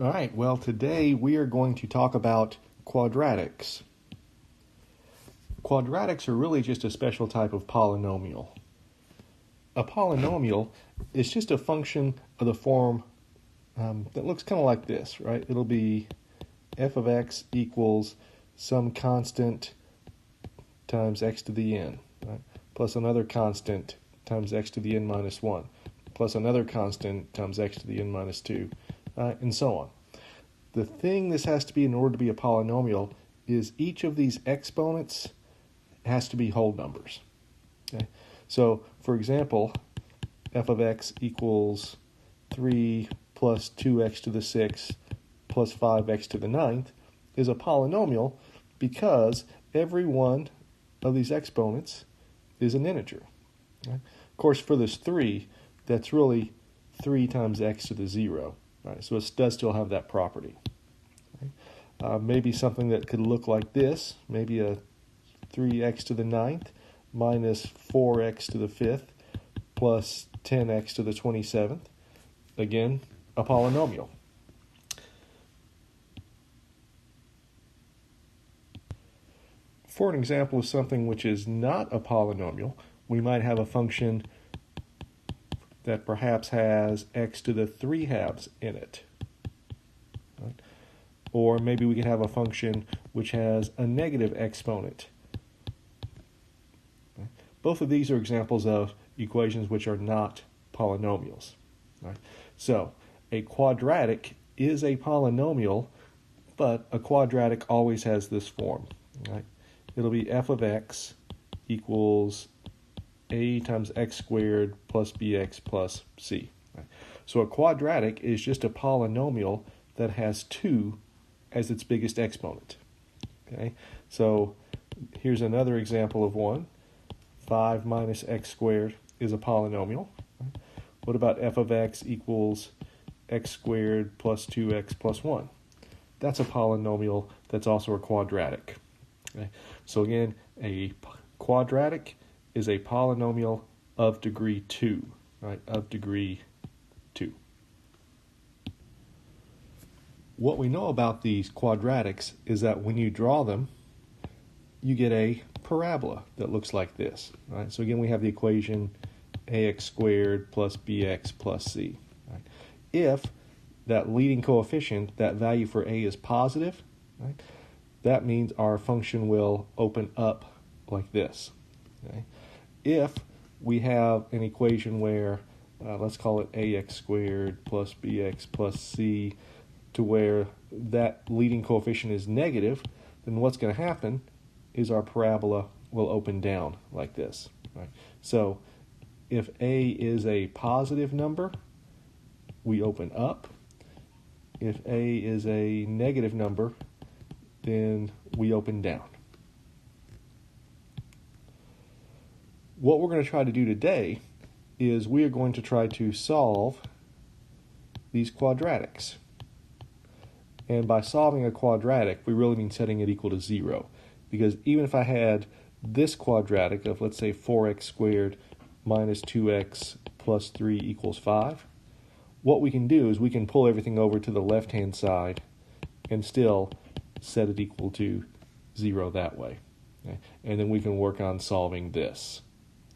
All right, well, today we are going to talk about quadratics. Quadratics are really just a special type of polynomial. A polynomial is just a function of the form that looks kind of like this, right? It'll be f of x equals some constant times x to the n, right? Plus another constant times x to the n minus 1, plus another constant times x to the n minus 2, and so on. The thing this has to be in order to be a polynomial is each of these exponents has to be whole numbers. Okay? So, for example, f of x equals 3 plus 2x to the 6th plus 5x to the 9th is a polynomial because every one of these exponents is an integer. Okay? Of course, for this 3, that's really 3 times x to the 0. Right, so it does still have that property. Okay? Maybe something that could look like this, maybe a 3x to the 9th minus 4x to the 5th plus 10x to the 27th. Again, a polynomial. For an example of something which is not a polynomial, we might have a function that perhaps has x to the 3/2 in it. Right? Or maybe we could have a function which has a negative exponent. Okay? Both of these are examples of equations which are not polynomials. Right? So, a quadratic is a polynomial, but a quadratic always has this form. Right? It'll be f of x equals a times x squared plus bx plus c. Right? So a quadratic is just a polynomial that has 2 as its biggest exponent. Okay, so here's another example of one. 5 minus x squared is a polynomial. What about f of x equals x squared plus 2x plus 1? That's a polynomial that's also a quadratic. Okay? So again, a quadratic is a polynomial of degree 2, right? Of degree 2. What we know about these quadratics is that when you draw them, you get a parabola that looks like this, right? So again, we have the equation ax squared plus bx plus c. Right? If that leading coefficient, that value for a is positive, right? That means our function will open up like this. Okay? If we have an equation where, let's call it ax squared plus bx plus c, to where that leading coefficient is negative, then what's going to happen is our parabola will open down like this. Right? So if a is a positive number, we open up. If a is a negative number, then we open down. What we're going to try to do today is we are going to try to solve these quadratics. And by solving a quadratic, we really mean setting it equal to 0. Because even if I had this quadratic of, let's say, 4x squared minus 2x plus 3 equals 5, what we can do is we can pull everything over to the left-hand side and still set it equal to 0 that way. Okay? And then we can work on solving this.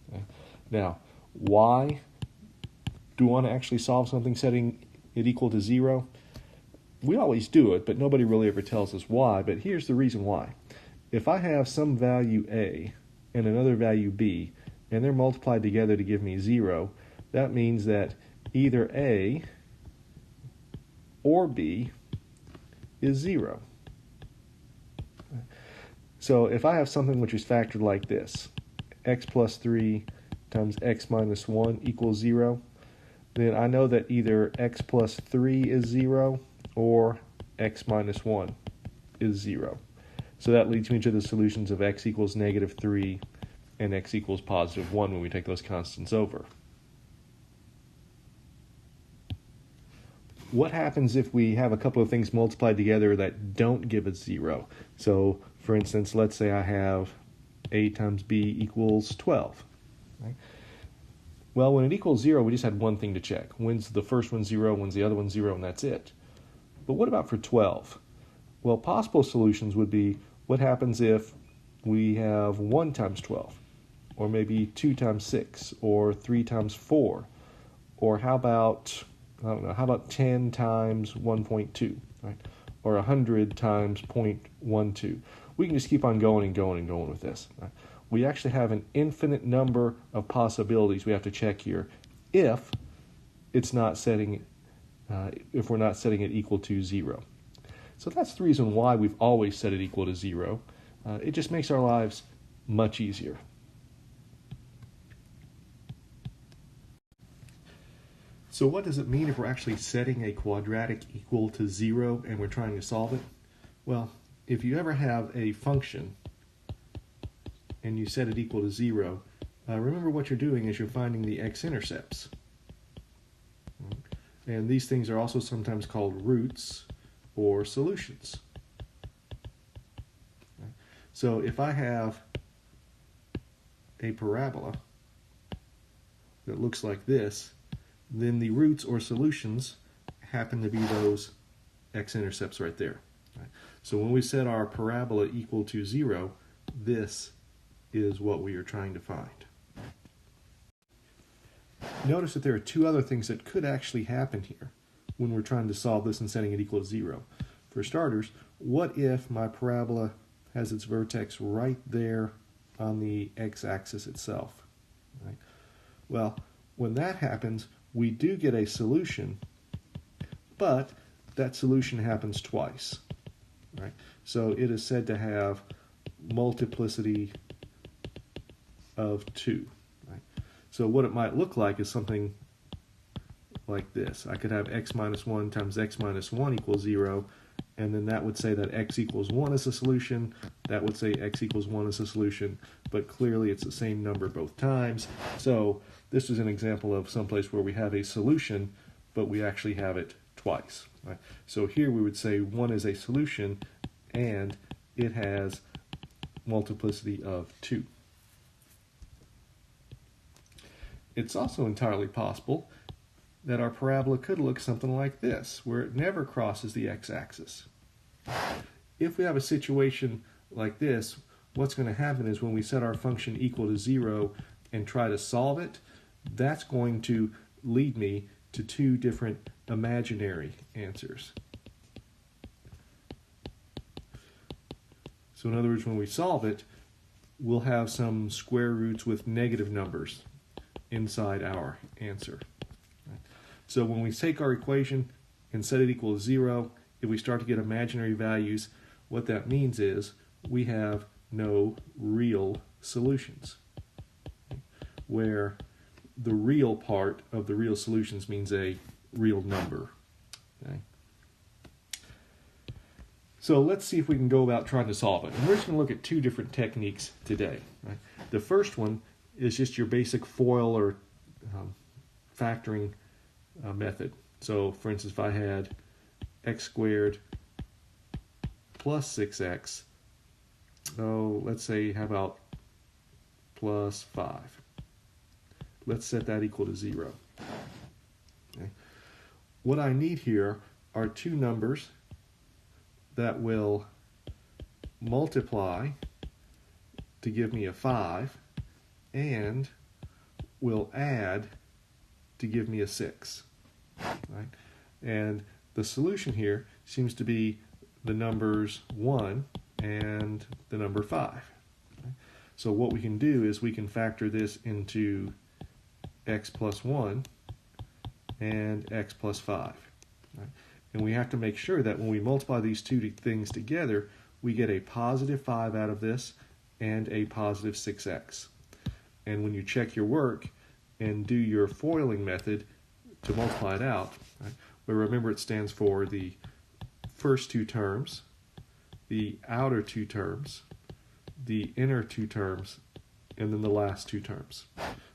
Okay? Now, why do we want to actually solve something setting it equal to 0? We always do it, but nobody really ever tells us why. But here's the reason why. If I have some value a and another value b, and they're multiplied together to give me 0, that means that either a or b is 0. So if I have something which is factored like this, x plus 3 times x minus 1 equals 0, then I know that either x plus 3 is 0 or x minus 1 is 0. So that leads me to the solutions of x equals negative 3 and x equals positive 1 when we take those constants over. What happens if we have a couple of things multiplied together that don't give us 0? So, for instance, let's say I have a times b equals 12. Right? Well, when it equals 0, we just had one thing to check. When's the first one 0, when's the other one 0, and that's it. But what about for 12? Well, possible solutions would be, what happens if we have 1 times 12? Or maybe 2 times 6, or 3 times 4? Or how about, I don't know, how about 10 times 1.2, right? Or 100 times 0.12? We can just keep on going and going and going with this. Right? We actually have an infinite number of possibilities we have to check here if it's not setting, if we're not setting it equal to 0. So that's the reason why we've always set it equal to 0. It just makes our lives much easier. So what does it mean if we're actually setting a quadratic equal to 0 and we're trying to solve it? Well, if you ever have a function and you set it equal to 0, remember what you're doing is you're finding the x-intercepts. And these things are also sometimes called roots or solutions. So if I have a parabola that looks like this, then the roots or solutions happen to be those x-intercepts right there. So when we set our parabola equal to 0, this is what we are trying to find. Notice that there are two other things that could actually happen here when we're trying to solve this and setting it equal to 0. For starters, what if my parabola has its vertex right there on the x-axis itself? Right? Well, when that happens, we do get a solution, but that solution happens twice. Right? So it is said to have multiplicity of 2. Right? So what it might look like is something like this. I could have x minus 1 times x minus 1 equals 0, and then that would say that x equals 1 is a solution. That would say x equals 1 is a solution, but clearly it's the same number both times. So this is an example of someplace where we have a solution, but we actually have it twice. Right? So here we would say 1 is a solution, and it has multiplicity of 2. It's also entirely possible that our parabola could look something like this, where it never crosses the x-axis. If we have a situation like this, what's going to happen is when we set our function equal to 0 and try to solve it, that's going to lead me to two different imaginary answers. So in other words, when we solve it, we'll have some square roots with negative numbers inside our answer. So when we take our equation and set it equal to 0, if we start to get imaginary values, what that means is we have no real solutions, where the real part of the real solutions means a real number. Okay? So let's see if we can go about trying to solve it. And we're just going to look at two different techniques today. Right? The first one is just your basic FOIL or factoring method. So for instance, if I had x squared plus 6x, let's say, how about plus 5? Let's set that equal to 0. Okay. What I need here are two numbers that will multiply to give me a 5 and will add to give me a 6. Right? And the solution here seems to be the numbers 1 and the number 5. Okay? So what we can do is we can factor this into x plus 1 and x plus 5. Right? And we have to make sure that when we multiply these two things together, we get a positive 5 out of this and a positive 6x. And when you check your work and do your foiling method to multiply it out, right, but remember it stands for the first two terms, the outer two terms, the inner two terms, and then the last two terms.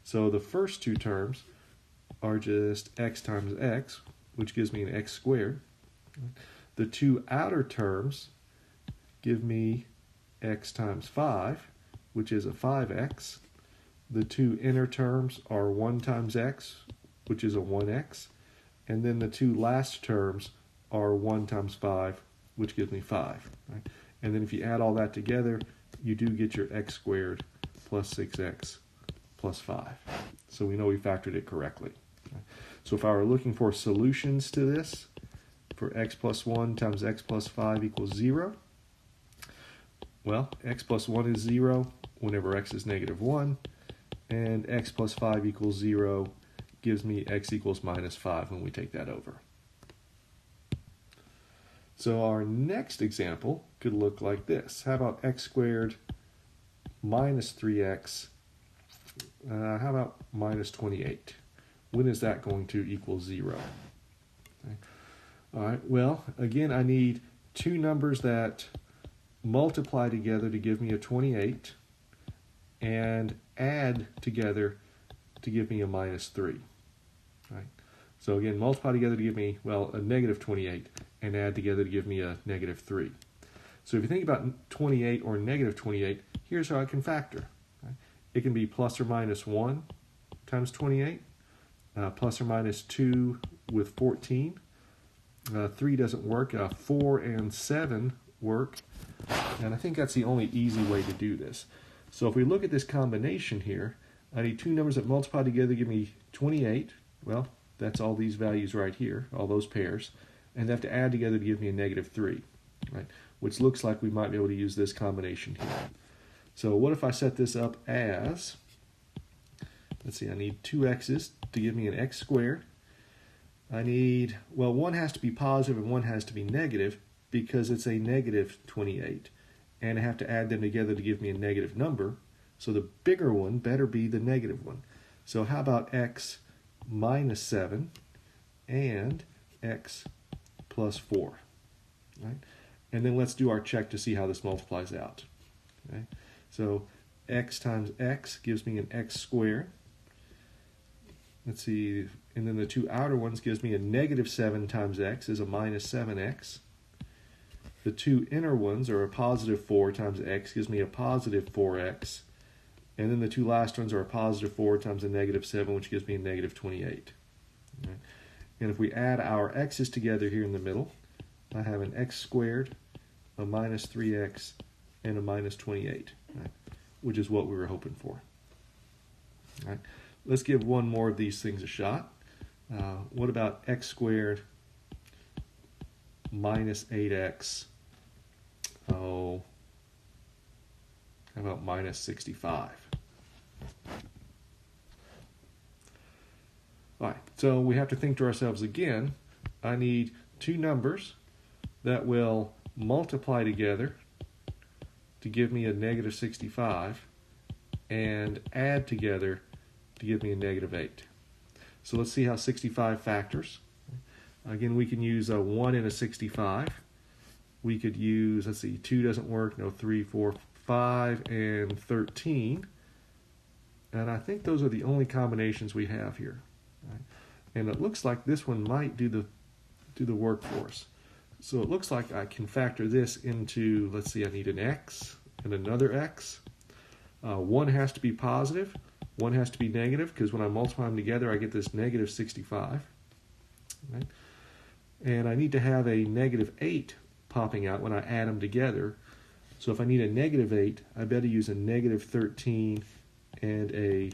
So the first two terms are just x times x, which gives me an x squared. The two outer terms give me x times 5, which is a 5x. The two inner terms are 1 times x, which is a 1x. And then the two last terms are 1 times 5, which gives me 5. Right? And then if you add all that together, you do get your x squared plus 6x plus 5. So we know we factored it correctly. Right? So if I were looking for solutions to this, for x plus 1 times x plus 5 equals 0, well, x plus 1 is 0 whenever x is negative 1, and x plus 5 equals 0 gives me x equals minus 5 when we take that over. So our next example could look like this. How about x squared minus 3x? How about minus 28? When is that going to equal 0? Okay. All right, well, again, I need two numbers that multiply together to give me a 28 and add together to give me a minus 3. Right? So again, multiply together to give me, well, a negative 28 and add together to give me a negative 3. So if you think about 28 or negative 28, here's how I can factor. Right? It can be plus or minus 1 times 28, plus or minus 2 with 14. 3 doesn't work. 4 and 7 work. And I think that's the only easy way to do this. So if we look at this combination here, I need two numbers that multiply together to give me 28. Well, that's all these values right here, all those pairs. And they have to add together to give me a negative 3, right? Which looks like we might be able to use this combination here. So what if I set this up as, let's see, I need two x's to give me an x squared. I need, well, one has to be positive and one has to be negative because it's a negative 28. And I have to add them together to give me a negative number. So the bigger one better be the negative one. So how about x minus 7 and x plus 4, right? And then let's do our check to see how this multiplies out. Okay? So x times x gives me an x squared. Let's see, and then the two outer ones gives me a negative 7 times x is a minus 7x. The two inner ones are a positive 4 times x gives me a positive 4x. And then the two last ones are a positive 4 times a negative 7, which gives me a negative 28. Right? And if we add our x's together here in the middle, I have an x squared, a minus 3x, and a minus 28, right? Which is what we were hoping for. All right. Let's give one more of these things a shot. What about x squared minus 8x? Oh, how about minus 65? All right, so we have to think to ourselves again, I need two numbers that will multiply together to give me a negative 65 and add together to give me a negative 8. So let's see how 65 factors. Again, we can use a 1 and a 65. We could use, let's see, 2 doesn't work, no, 3, 4, 5, and 13. And I think those are the only combinations we have here. Right? And it looks like this one might do the work for us. So it looks like I can factor this into, let's see, I need an x and another x. One has to be positive, one has to be negative, because when I multiply them together, I get this negative 65. Right? And I need to have a negative 8 popping out when I add them together. So if I need a negative 8, I better use a negative 13 and a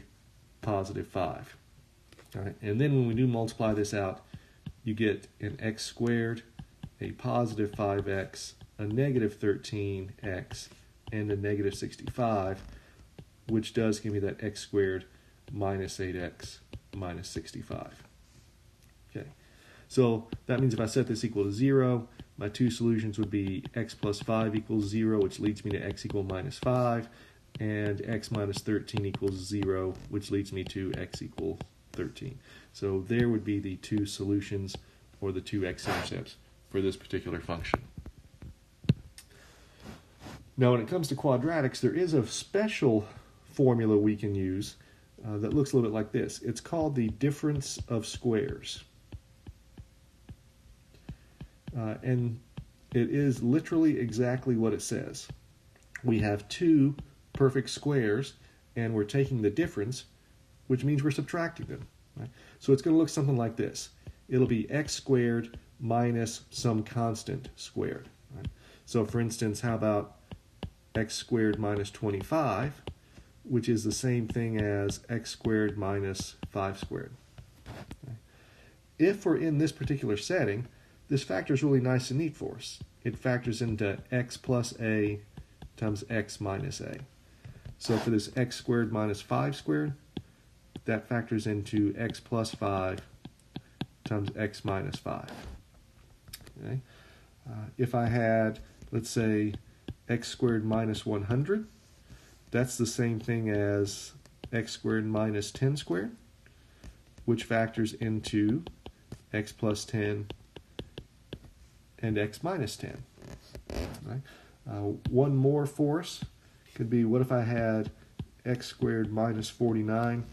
positive 5. All right? And then when we do multiply this out, you get an x squared, a positive 5x, a negative 13x, and a negative 65, which does give me that x squared minus 8x minus 65. Okay, so that means if I set this equal to 0, my two solutions would be x plus 5 equals 0, which leads me to x equal minus 5, and x minus 13 equals 0, which leads me to x equal 13. So there would be the two solutions, or the two x-intercepts, for this particular function. Now when it comes to quadratics, there is a special formula we can use that looks a little bit like this. It's called the difference of squares. And it is literally exactly what it says. We have two perfect squares, and we're taking the difference, which means we're subtracting them. Right? So it's going to look something like this. It'll be x squared minus some constant squared. Right? So for instance, how about x squared minus 25, which is the same thing as x squared minus 5 squared. Okay? If we're in this particular setting, this factor is really nice and neat for us. It factors into x plus a times x minus a. So for this x squared minus 5 squared, that factors into x plus 5 times x minus 5. Okay? If I had, let's say, x squared minus 100, that's the same thing as x squared minus 10 squared, which factors into x plus 10 and x minus 10. Right? One more force could be, what if I had x squared minus 49?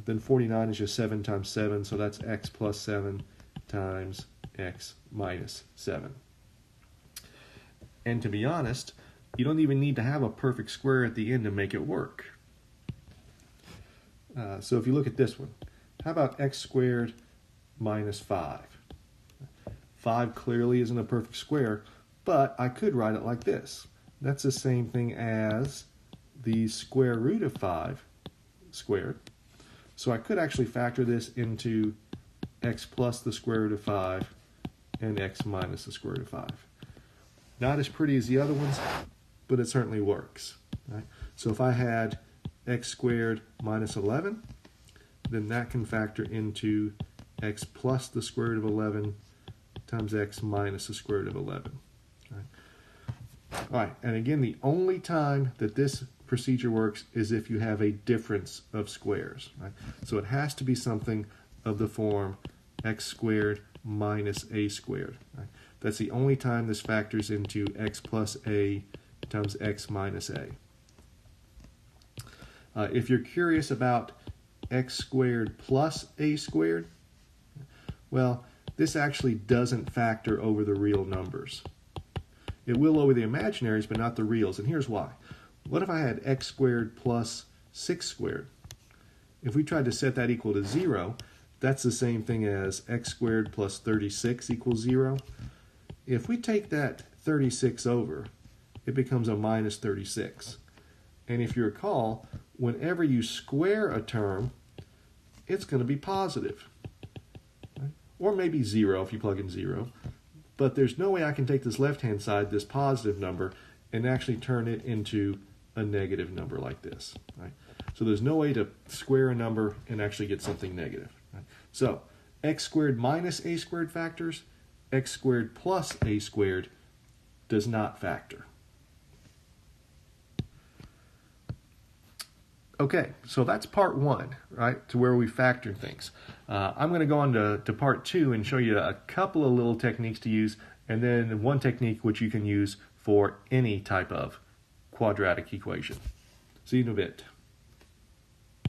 Then 49 is just 7 times 7, so that's x plus 7 times x minus 7. And to be honest, you don't even need to have a perfect square at the end to make it work. So if you look at this one, how about x squared minus 5? 5 clearly isn't a perfect square, but I could write it like this. That's the same thing as the square root of 5 squared. So I could actually factor this into x plus the square root of 5 and x minus the square root of 5. Not as pretty as the other ones, but it certainly works. Right? So if I had x squared minus 11, then that can factor into x plus the square root of 11 times x minus the square root of 11. All right, and again, the only time that this procedure works is if you have a difference of squares. Right? So it has to be something of the form x squared minus a squared. Right? That's the only time this factors into x plus a times x minus a. If you're curious about x squared plus a squared, well, this actually doesn't factor over the real numbers. It will over the imaginaries, but not the reals, and here's why. What if I had x squared plus 6 squared? If we tried to set that equal to 0, that's the same thing as x squared plus 36 equals 0. If we take that 36 over, it becomes a minus 36. And if you recall, whenever you square a term, it's going to be positive. Right? Or maybe 0 if you plug in 0. But there's no way I can take this left-hand side, this positive number, and actually turn it into a negative number like this. Right? So there's no way to square a number and actually get something negative. Right? So x squared minus a squared factors, x squared plus a squared does not factor. Okay, so that's part 1, right, to where we factor things. I'm going to go on to part 2 and show you a couple of little techniques to use, and then one technique which you can use for any type of quadratic equation. See you in a bit.